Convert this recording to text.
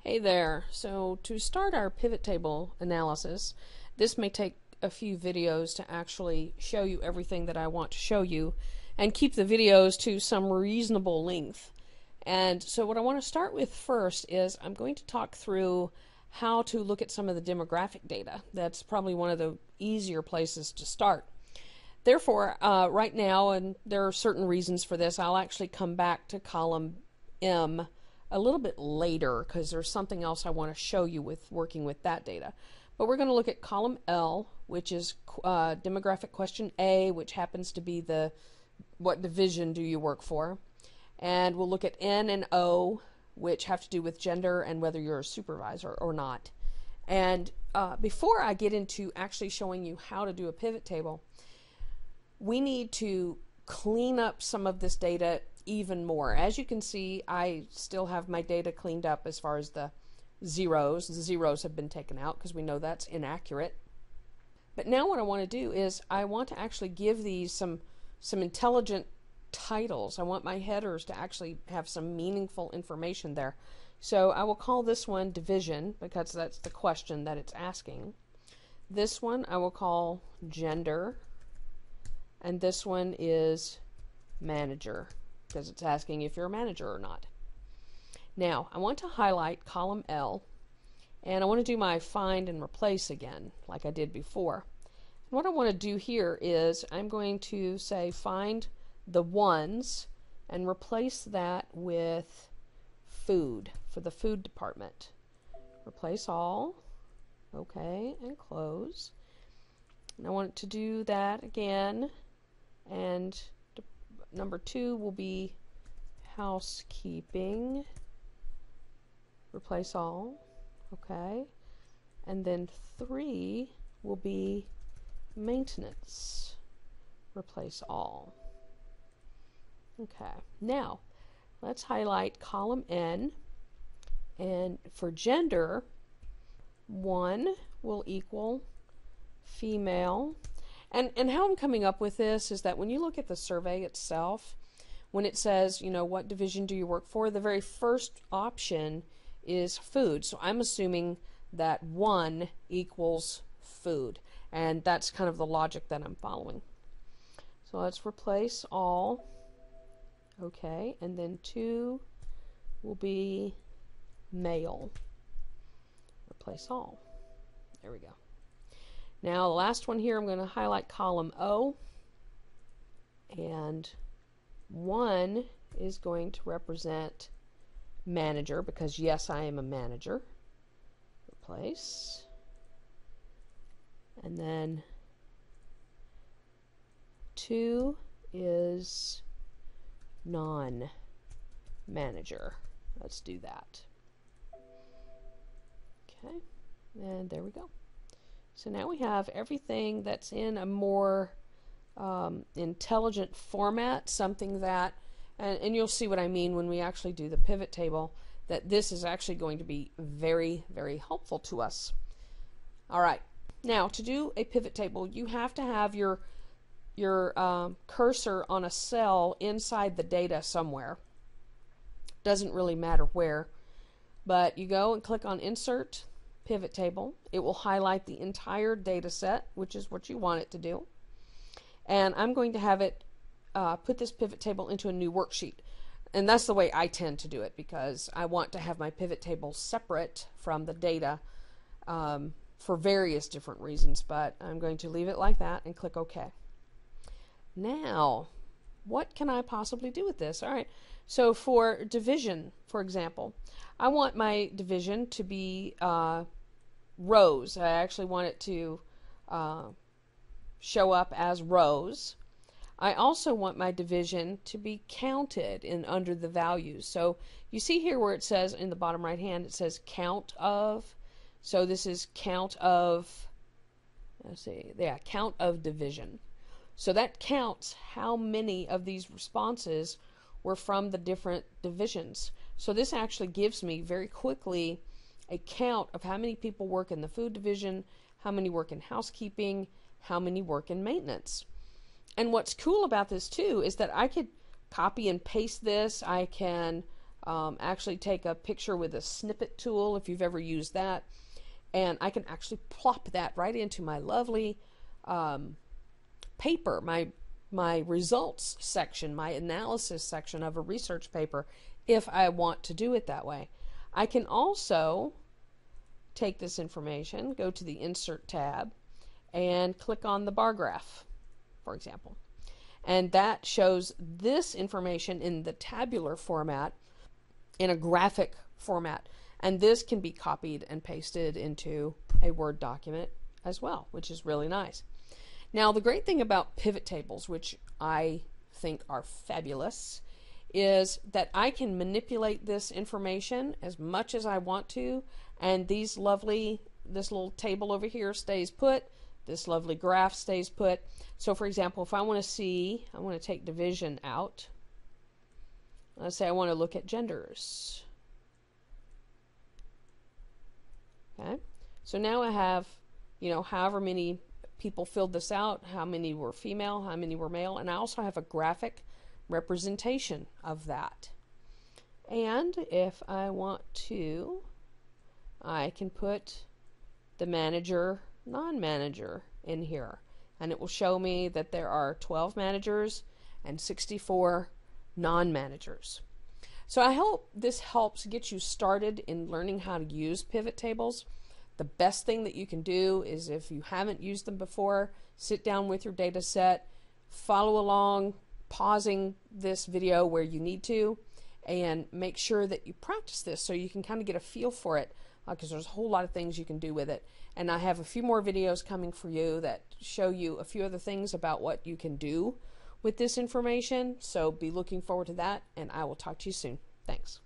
Hey there. So to start our pivot table analysis, this may take a few videos to actually show you everything that I want to show you and keep the videos to some reasonable length. And so what I want to start with first is I'm going to talk through how to look at some of the demographic data. That's probably one of the easier places to start. Therefore, right now, and there are certain reasons for this, I'll actually come back to column M a little bit later because there's something else I want to show you with working with that data. But we're going to look at column L, which is demographic question A, which happens to be the what division do you work for. And we'll look at N and O, which have to do with gender and whether you're a supervisor or not. And before I get into actually showing you how to do a pivot table, we need to clean up some of this data even more. As you can see, I still have my data cleaned up as far as the zeros. The zeros have been taken out because we know that's inaccurate. But now what I want to do is I want to actually give these some intelligent titles. I want my headers to actually have some meaningful information there. So I will call this one division because that's the question that it's asking. This one I will call gender, and this one is manager because it's asking if you're a manager or not. Now I want to highlight column L, and I want to do my find and replace again like I did before. And what I want to do here is I'm going to say find the ones and replace that with food for the food department. Replace all. Okay, and close. And I want to do that again, and number 2 will be housekeeping. Replace all. Okay, and then 3 will be maintenance. Replace all. Okay, now let's highlight column N, and for gender, 1 will equal female. And how I'm coming up with this is that when you look at the survey itself, when it says, you know, what division do you work for, the very first option is food. So I'm assuming that 1 equals food, and that's kind of the logic that I'm following. So let's replace all. Okay, and then 2 will be male. Replace all. There we go. Now the last one here, I'm going to highlight column O, and 1 is going to represent manager because yes, I am a manager. Replace. And then 2 is non-manager. Let's do that. Okay, and there we go. So now we have everything that's in a more intelligent format, something that, and you'll see what I mean when we actually do the pivot table, that this is actually going to be very, very helpful to us. All right, now to do a pivot table, you have to have your cursor on a cell inside the data somewhere. Doesn't really matter where, but you go and click on Insert Pivot Table. It will highlight the entire data set, which is what you want it to do. And I'm going to have it put this pivot table into a new worksheet. And that's the way I tend to do it because I want to have my pivot table separate from the data for various different reasons, but I'm going to leave it like that and click OK. Now, what can I possibly do with this? All right, so for division, for example, I want my division to be rows. I actually want it to show up as rows. I also want my division to be counted in under the values. So you see here where it says in the bottom right hand, it says count of. So this is count of, let's see, yeah, count of division. So that counts how many of these responses were from the different divisions. So this actually gives me very quickly a count of how many people work in the food division, how many work in housekeeping, how many work in maintenance. And what's cool about this too is that I could copy and paste this. I can actually take a picture with a snippet tool if you've ever used that, and I can actually plop that right into my lovely paper, my results section, my analysis section of a research paper, if I want to do it that way. I can also take this information, go to the Insert tab, and click on the bar graph, for example. And that shows this information in the tabular format, in a graphic format. And this can be copied and pasted into a Word document as well, which is really nice. Now, the great thing about pivot tables, which I think are fabulous, is that I can manipulate this information as much as I want to, and this little table over here stays put, this lovely graph stays put. So for example, if I want to take division out, let's say I want to look at genders. Okay, so now I have, however many people filled this out, how many were female, how many were male, and I also have a graphic representation of that. And if I want to, I can put the manager, non-manager in here, and it will show me that there are 12 managers and 64 non-managers. So I hope this helps get you started in learning how to use pivot tables. The best thing that you can do is, if you haven't used them before, sit down with your data set, follow along, pausing this video where you need to, and make sure that you practice this so you can kind of get a feel for it, because there's a whole lot of things you can do with it. And I have a few more videos coming for you that show you a few other things about what you can do with this information, so be looking forward to that, and I will talk to you soon. Thanks.